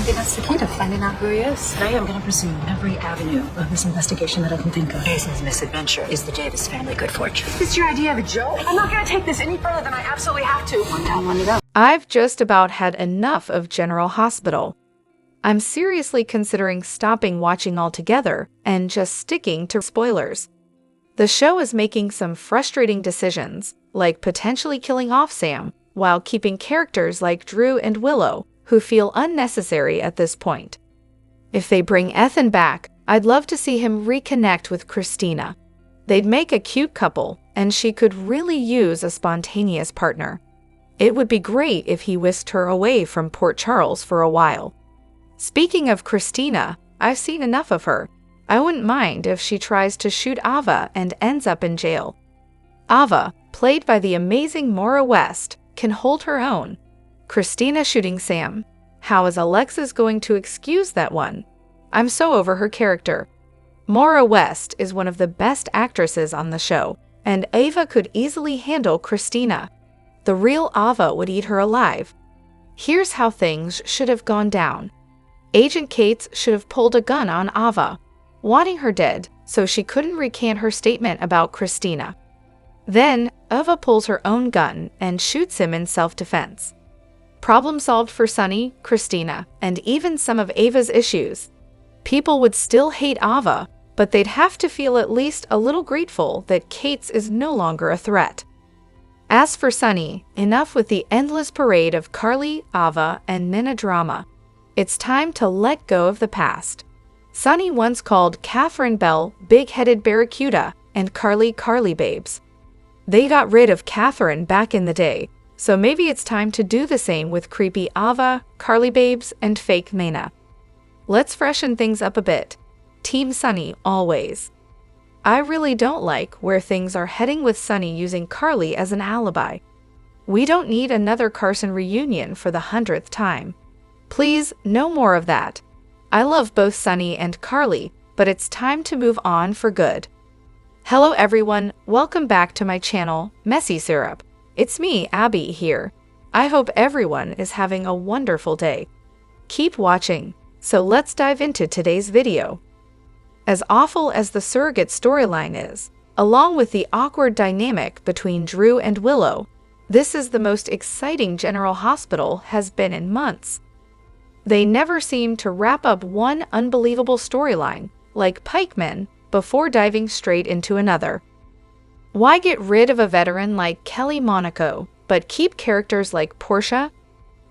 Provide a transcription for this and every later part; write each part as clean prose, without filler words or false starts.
Maybe that's the key to finding out who he is. Today I'm going to pursue every avenue of this investigation that I can think of. Jason's misadventure is the Davis family good fortune. Is this your idea of a joke? I'm not going to take this any further than I absolutely have to. One down, one to go. I've just about had enough of General Hospital. I'm seriously considering stopping watching altogether and just sticking to spoilers. The show is making some frustrating decisions, like potentially killing off Sam, while keeping characters like Drew and Willow, who feel unnecessary at this point. If they bring Ethan back, I'd love to see him reconnect with Kristina. They'd make a cute couple, and she could really use a spontaneous partner. It would be great if he whisked her away from Port Charles for a while. Speaking of Kristina, I've seen enough of her. I wouldn't mind if she tries to shoot Ava and ends up in jail. Ava, played by the amazing Maura West, can hold her own. Kristina shooting Sam. How is Alexis going to excuse that one? I'm so over her character. Maura West is one of the best actresses on the show, and Ava could easily handle Kristina. The real Ava would eat her alive. Here's how things should have gone down. Agent Cates should have pulled a gun on Ava, wanting her dead so she couldn't recant her statement about Kristina. Then, Ava pulls her own gun and shoots him in self-defense. Problem solved for Sunny, Kristina, and even some of Ava's issues. People would still hate Ava, but they'd have to feel at least a little grateful that Cates is no longer a threat. As for Sunny, enough with the endless parade of Carly, Ava, and Nina drama. It's time to let go of the past. Sunny once called Catherine Bell big-headed barracuda and Carly Carly babes. They got rid of Catherine back in the day, so maybe it's time to do the same with creepy Ava, Carly babes, and fake Nina. Let's freshen things up a bit. Team Sunny always. I really don't like where things are heading with Sunny using Carly as an alibi. We don't need another Carson reunion for the 100th time. Please, no more of that. I love both Sunny and Carly, but it's time to move on for good. Hello everyone, welcome back to my channel, Messy Syrup. It's me, Abby, here. I hope everyone is having a wonderful day. Keep watching, so let's dive into today's video. As awful as the surrogate storyline is, along with the awkward dynamic between Drew and Willow, this is the most exciting General Hospital has been in months. They never seem to wrap up one unbelievable storyline, like pikemen, before diving straight into another. Why get rid of a veteran like Kelly Monaco, but keep characters like Portia?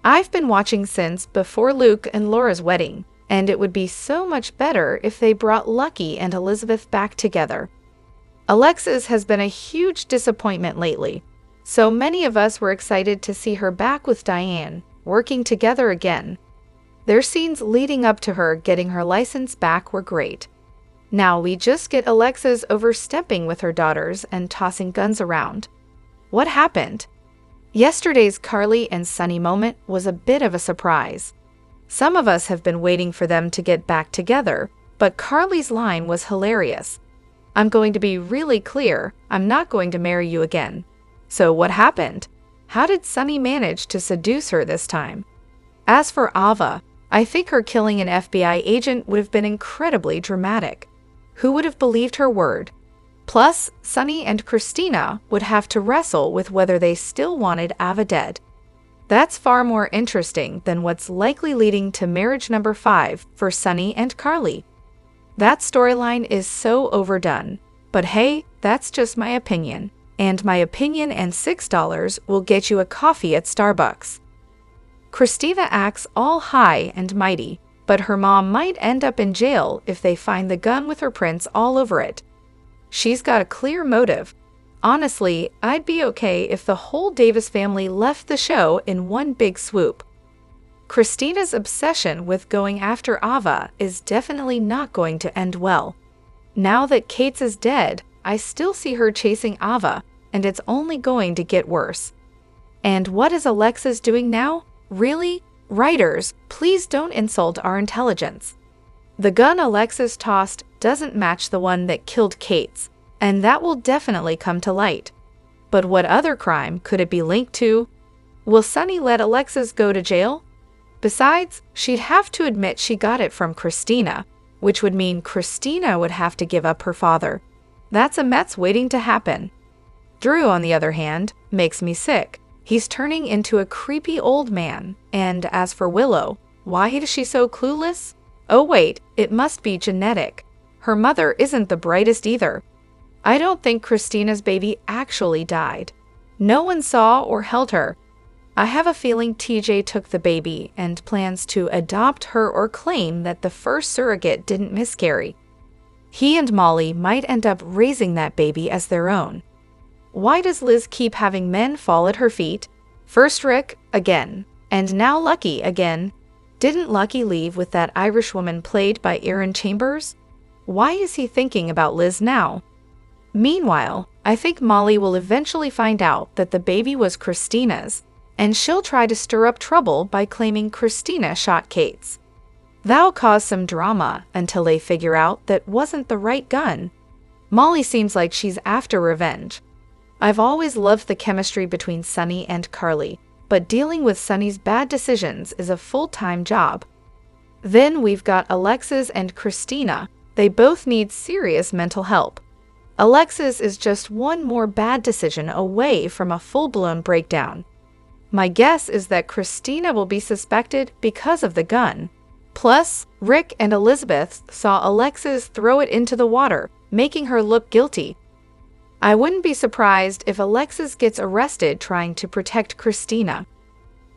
I've been watching since before Luke and Laura's wedding, and it would be so much better if they brought Lucky and Elizabeth back together. Alexis has been a huge disappointment lately, so many of us were excited to see her back with Diane, working together again. Their scenes leading up to her getting her license back were great. Now we just get Alexis overstepping with her daughters and tossing guns around. What happened? Yesterday's Carly and Sunny moment was a bit of a surprise. Some of us have been waiting for them to get back together, but Carly's line was hilarious. I'm going to be really clear, I'm not going to marry you again. So what happened? How did Sunny manage to seduce her this time? As for Ava, I think her killing an FBI agent would have been incredibly dramatic. Who would have believed her word? Plus, Sunny and Kristina would have to wrestle with whether they still wanted Ava dead. That's far more interesting than what's likely leading to marriage number 5 for Sunny and Carly. That storyline is so overdone. But hey, that's just my opinion. And my opinion and $6 will get you a coffee at Starbucks. Kristina acts all high and mighty, but her mom might end up in jail if they find the gun with her prints all over it. She's got a clear motive. Honestly, I'd be okay if the whole Davis family left the show in one big swoop. Kristina's obsession with going after Ava is definitely not going to end well. Now that Cates is dead, I still see her chasing Ava, and it's only going to get worse. And what is Alexis doing now? Really? Writers, please don't insult our intelligence. The gun Alexis tossed doesn't match the one that killed Cates, and that will definitely come to light. But what other crime could it be linked to? Will Sunny let Alexis go to jail? Besides, she'd have to admit she got it from Kristina, which would mean Kristina would have to give up her father. That's a mess waiting to happen. Drew, on the other hand, makes me sick. He's turning into a creepy old man. And as for Willow, why is she so clueless? Oh wait, it must be genetic. Her mother isn't the brightest either. I don't think Kristina's baby actually died. No one saw or held her. I have a feeling TJ took the baby and plans to adopt her or claim that the first surrogate didn't miscarry. He and Molly might end up raising that baby as their own. Why does Liz keep having men fall at her feet? First Rick, again, and now Lucky again. Didn't Lucky leave with that Irish woman played by Erin Chambers? Why is he thinking about Liz now? Meanwhile, I think Molly will eventually find out that the baby was Kristina's, and she'll try to stir up trouble by claiming Kristina shot Kate's. That'll cause some drama until they figure out that wasn't the right gun. Molly seems like she's after revenge. I've always loved the chemistry between Sunny and Carly, but dealing with Sunny's bad decisions is a full-time job. Then we've got Alexis and Kristina. They both need serious mental help. Alexis is just one more bad decision away from a full-blown breakdown. My guess is that Kristina will be suspected because of the gun. Plus, Rick and Elizabeth saw Alexis throw it into the water, making her look guilty. I wouldn't be surprised if Alexis gets arrested trying to protect Kristina.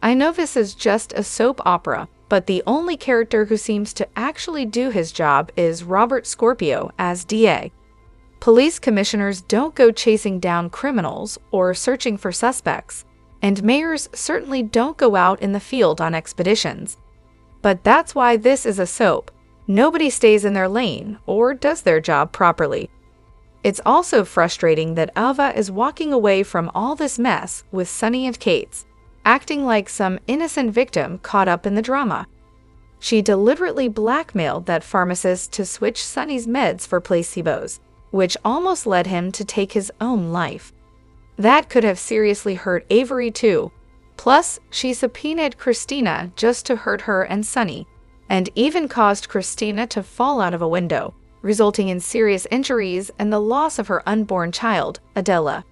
I know this is just a soap opera, but the only character who seems to actually do his job is Robert Scorpio as DA. Police commissioners don't go chasing down criminals or searching for suspects, and mayors certainly don't go out in the field on expeditions. But that's why this is a soap. Nobody stays in their lane or does their job properly. It's also frustrating that Ava is walking away from all this mess with Sunny and Kate's, acting like some innocent victim caught up in the drama. She deliberately blackmailed that pharmacist to switch Sunny's meds for placebos, which almost led him to take his own life. That could have seriously hurt Avery too. Plus, she subpoenaed Kristina just to hurt her and Sunny, and even caused Kristina to fall out of a window, resulting in serious injuries and the loss of her unborn child, Adela.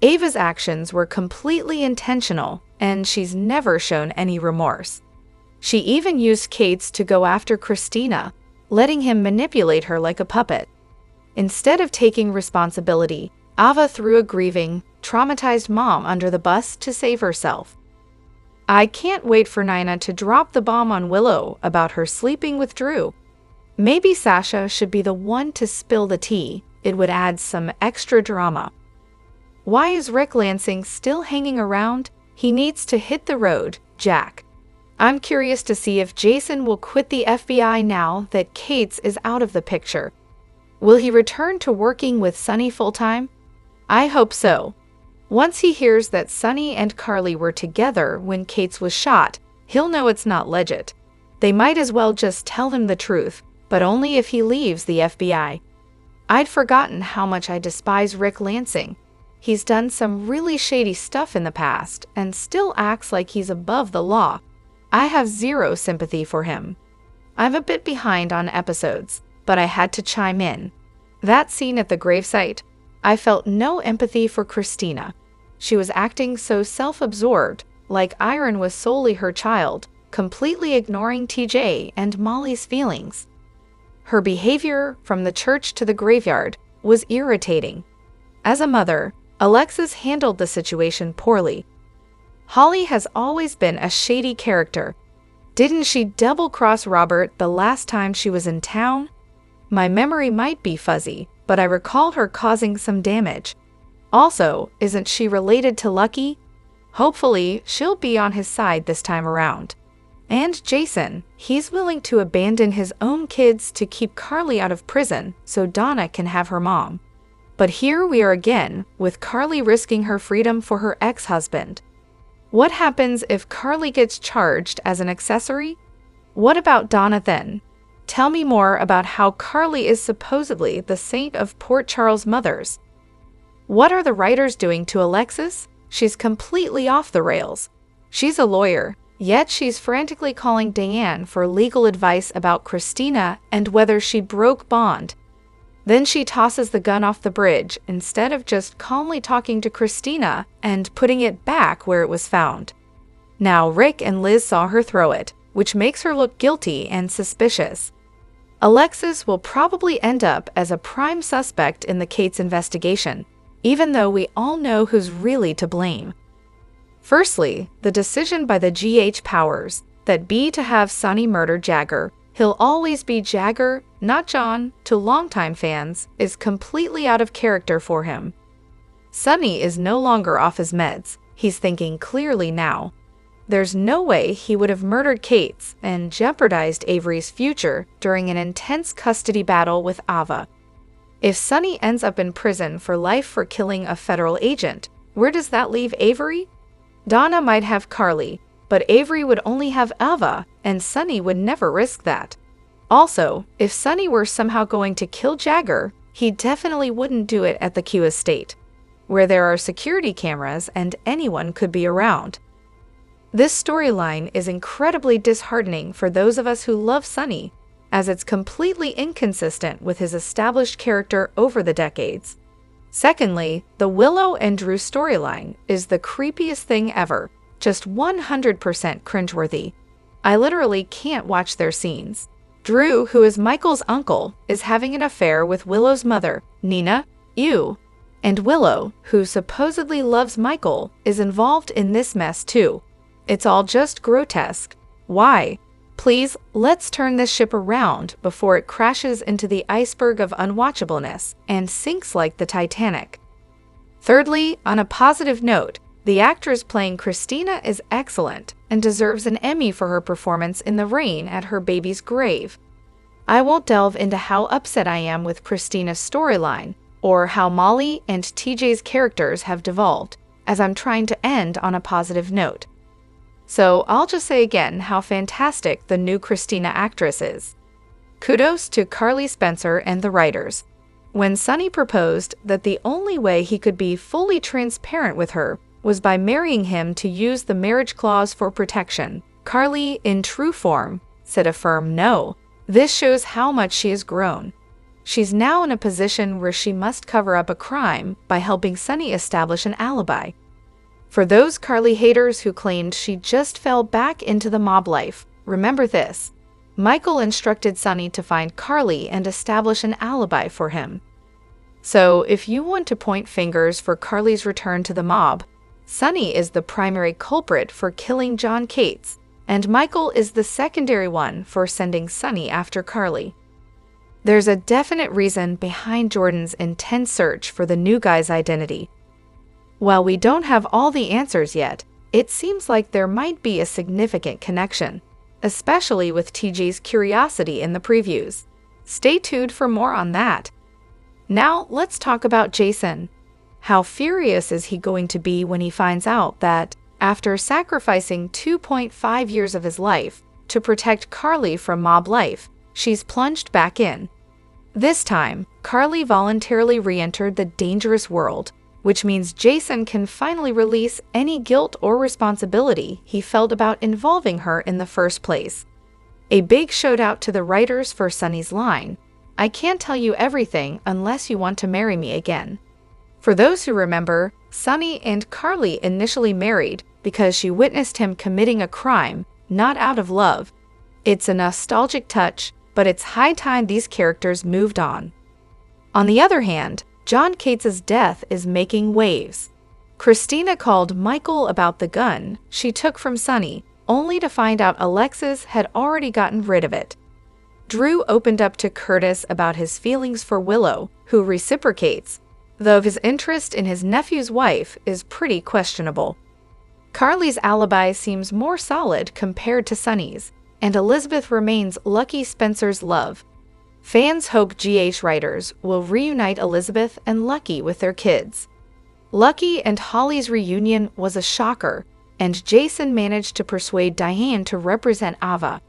Ava's actions were completely intentional, and she's never shown any remorse. She even used Kate's to go after Kristina, letting him manipulate her like a puppet. Instead of taking responsibility, Ava threw a grieving, traumatized mom under the bus to save herself. I can't wait for Nina to drop the bomb on Willow about her sleeping with Drew. Maybe Sasha should be the one to spill the tea. It would add some extra drama. Why is Rick Lansing still hanging around? He needs to hit the road, Jack. I'm curious to see if Jason will quit the FBI now that Kate's is out of the picture. Will he return to working with Sunny full-time? I hope so. Once he hears that Sunny and Carly were together when Kate's was shot, he'll know it's not legit. They might as well just tell him the truth, but only if he leaves the FBI. I'd forgotten how much I despise Rick Lansing. He's done some really shady stuff in the past and still acts like he's above the law. I have zero sympathy for him. I'm a bit behind on episodes, but I had to chime in. That scene at the gravesite, I felt no empathy for Kristina. She was acting so self-absorbed, like Iron was solely her child, completely ignoring TJ and Molly's feelings. Her behavior from the church to the graveyard was irritating. As a mother, Alexis handled the situation poorly. Holly has always been a shady character. Didn't she double-cross Robert the last time she was in town? My memory might be fuzzy, but I recall her causing some damage. Also, isn't she related to Lucky? Hopefully, she'll be on his side this time around. And Jason, he's willing to abandon his own kids to keep Carly out of prison so Donna can have her mom. But here we are again, with Carly risking her freedom for her ex-husband. What happens if Carly gets charged as an accessory? What about Donna then? Tell me more about how Carly is supposedly the saint of Port Charles mothers. What are the writers doing to Alexis? She's completely off the rails. She's a lawyer, Yet she's frantically calling Diane for legal advice about Kristina and whether she broke bond. Then she tosses the gun off the bridge instead of just calmly talking to Kristina and putting it back where it was found. Now Rick and Liz saw her throw it, which makes her look guilty and suspicious. Alexis will probably end up as a prime suspect in the Kate's investigation, even though we all know who's really to blame. Firstly, the decision by the GH powers that be to have Sonny murder Jagger, he'll always be Jagger, not John, to longtime fans, is completely out of character for him. Sonny is no longer off his meds, he's thinking clearly now. There's no way he would have murdered Kate's and jeopardized Avery's future during an intense custody battle with Ava. If Sonny ends up in prison for life for killing a federal agent, where does that leave Avery? Donna might have Carly, but Avery would only have Ava, and Sonny would never risk that. Also, if Sonny were somehow going to kill Jagger, he definitely wouldn't do it at the Q estate, where there are security cameras and anyone could be around. This storyline is incredibly disheartening for those of us who love Sonny, as it's completely inconsistent with his established character over the decades. Secondly, the Willow and Drew storyline is the creepiest thing ever, just 100% cringeworthy. I literally can't watch their scenes. Drew, who is Michael's uncle, is having an affair with Willow's mother, Nina, ew. And Willow, who supposedly loves Michael, is involved in this mess too. It's all just grotesque. Why? Please, let's turn this ship around before it crashes into the iceberg of unwatchableness and sinks like the Titanic. Thirdly, on a positive note, the actress playing Kristina is excellent and deserves an Emmy for her performance in the rain at her baby's grave. I won't delve into how upset I am with Kristina's storyline or how Molly and TJ's characters have devolved, as I'm trying to end on a positive note. So I'll just say again how fantastic the new Kristina actress is. Kudos to Carly Spencer and the writers. When Sonny proposed that the only way he could be fully transparent with her was by marrying him to use the marriage clause for protection, Carly, in true form, said a firm no. This shows how much she has grown. She's now in a position where she must cover up a crime by helping Sonny establish an alibi. For those Carly haters who claimed she just fell back into the mob life, remember this. Michael instructed Sonny to find Carly and establish an alibi for him. So if you want to point fingers for Carly's return to the mob, Sonny is the primary culprit for killing John Cates, and Michael is the secondary one for sending Sonny after Carly. There's a definite reason behind Jordan's intense search for the new guy's identity. While we don't have all the answers yet, it seems like there might be a significant connection, especially with TJ's curiosity in the previews. Stay tuned for more on that. Now let's talk about Jason. How furious is he going to be when he finds out that, after sacrificing 2.5 years of his life to protect Carly from mob life, she's plunged back in. This time, Carly voluntarily re-entered the dangerous world, which means Jason can finally release any guilt or responsibility he felt about involving her in the first place. A big shout-out to the writers for Sonny's line, "I can't tell you everything unless you want to marry me again." For those who remember, Sonny and Carly initially married because she witnessed him committing a crime, not out of love. It's a nostalgic touch, but it's high time these characters moved on. On the other hand, John Cates' death is making waves. Kristina called Michael about the gun she took from Sonny, only to find out Alexis had already gotten rid of it. Drew opened up to Curtis about his feelings for Willow, who reciprocates, though his interest in his nephew's wife is pretty questionable. Carly's alibi seems more solid compared to Sonny's, and Elizabeth remains Lucky Spencer's love. Fans hope GH writers will reunite Elizabeth and Lucky with their kids. Lucky and Holly's reunion was a shocker, and Jason managed to persuade Diane to represent Ava.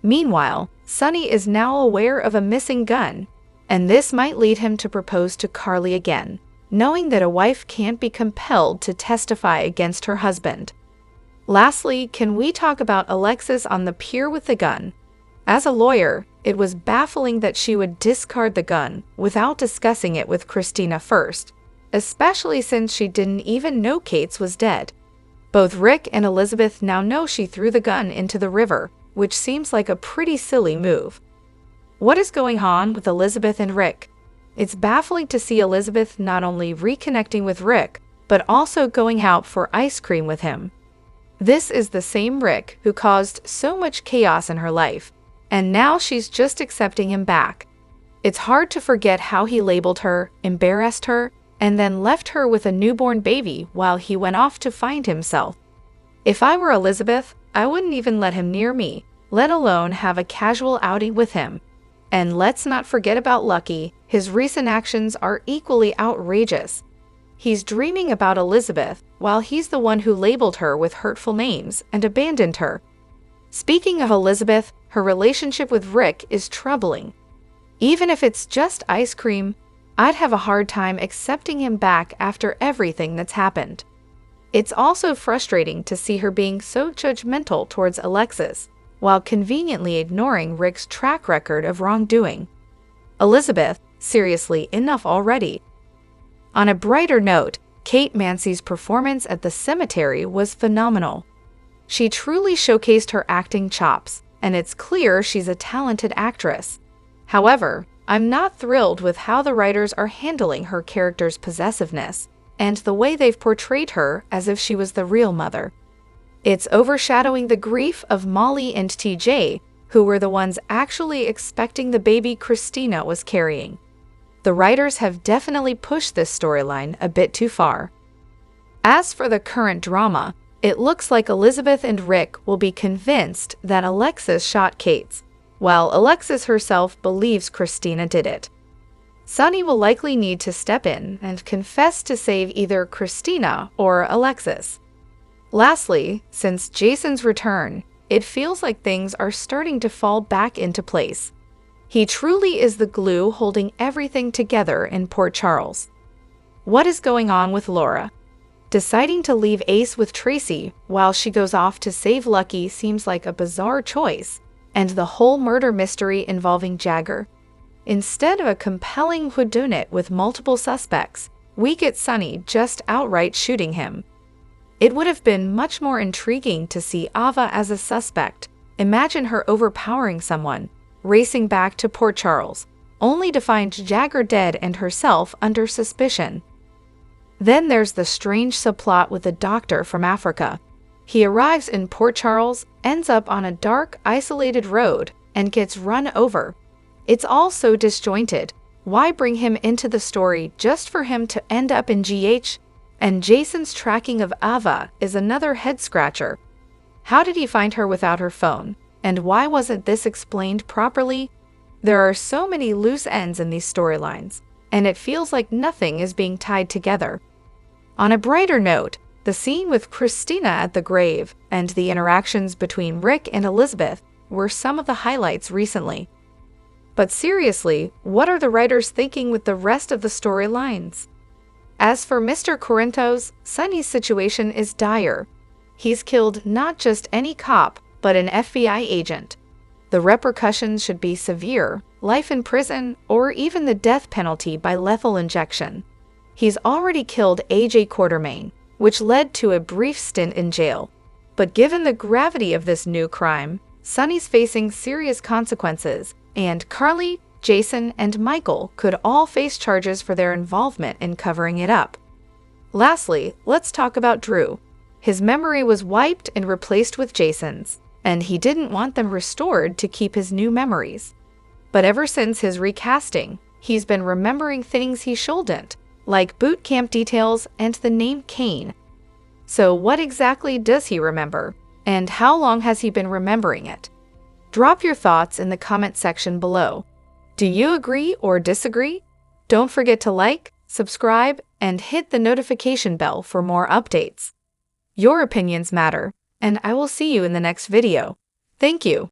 Meanwhile, Sonny is now aware of a missing gun, and this might lead him to propose to Carly again, knowing that a wife can't be compelled to testify against her husband. Lastly, can we talk about Alexis on the pier with the gun? As a lawyer, it was baffling that she would discard the gun without discussing it with Kristina first, especially since she didn't even know Kate's was dead. Both Rick and Elizabeth now know she threw the gun into the river, which seems like a pretty silly move. What is going on with Elizabeth and Rick? It's baffling to see Elizabeth not only reconnecting with Rick, but also going out for ice cream with him. This is the same Rick who caused so much chaos in her life, and now she's just accepting him back. It's hard to forget how he labeled her, embarrassed her, and then left her with a newborn baby while he went off to find himself. If I were Elizabeth, I wouldn't even let him near me, let alone have a casual outing with him. And let's not forget about Lucky. His recent actions are equally outrageous. He's dreaming about Elizabeth while he's the one who labeled her with hurtful names and abandoned her. Speaking of Elizabeth, her relationship with Rick is troubling. Even if it's just ice cream, I'd have a hard time accepting him back after everything that's happened. It's also frustrating to see her being so judgmental towards Alexis, while conveniently ignoring Rick's track record of wrongdoing. Elizabeth, seriously, enough already. On a brighter note, Kate Mansi's performance at the cemetery was phenomenal. She truly showcased her acting chops, and it's clear she's a talented actress. However, I'm not thrilled with how the writers are handling her character's possessiveness and the way they've portrayed her as if she was the real mother. It's overshadowing the grief of Molly and TJ, who were the ones actually expecting the baby Kristina was carrying. The writers have definitely pushed this storyline a bit too far. As for the current drama, it looks like Elizabeth and Rick will be convinced that Alexis shot Kate's, while Alexis herself believes Kristina did it. Sonny will likely need to step in and confess to save either Kristina or Alexis. Lastly, since Jason's return, it feels like things are starting to fall back into place. He truly is the glue holding everything together in Port Charles. What is going on with Laura? Deciding to leave Ace with Tracy while she goes off to save Lucky seems like a bizarre choice, and the whole murder mystery involving Jagger. Instead of a compelling whodunit with multiple suspects, we get Sonny just outright shooting him. It would have been much more intriguing to see Ava as a suspect. Imagine her overpowering someone, racing back to Port Charles, only to find Jagger dead and herself under suspicion. Then there's the strange subplot with the doctor from Africa. He arrives in Port Charles, ends up on a dark, isolated road, and gets run over. It's all so disjointed. Why bring him into the story just for him to end up in GH? And Jason's tracking of Ava is another head-scratcher. How did he find her without her phone? And why wasn't this explained properly? There are so many loose ends in these storylines, and it feels like nothing is being tied together. On a brighter note, the scene with Kristina at the grave and the interactions between Rick and Elizabeth were some of the highlights recently. But seriously, what are the writers thinking with the rest of the storylines? As for Mr. Corinthos, Sonny's situation is dire. He's killed not just any cop, but an FBI agent. The repercussions should be severe, life in prison, or even the death penalty by lethal injection. He's already killed AJ Quartermain, which led to a brief stint in jail. But given the gravity of this new crime, Sonny's facing serious consequences, and Carly, Jason, and Michael could all face charges for their involvement in covering it up. Lastly, let's talk about Drew. His memory was wiped and replaced with Jason's, and he didn't want them restored to keep his new memories. But ever since his recasting, he's been remembering things he shouldn't, like boot camp details and the name Kane. So what exactly does he remember, and how long has he been remembering it? Drop your thoughts in the comment section below. Do you agree or disagree? Don't forget to like, subscribe, and hit the notification bell for more updates. Your opinions matter, and I will see you in the next video. Thank you.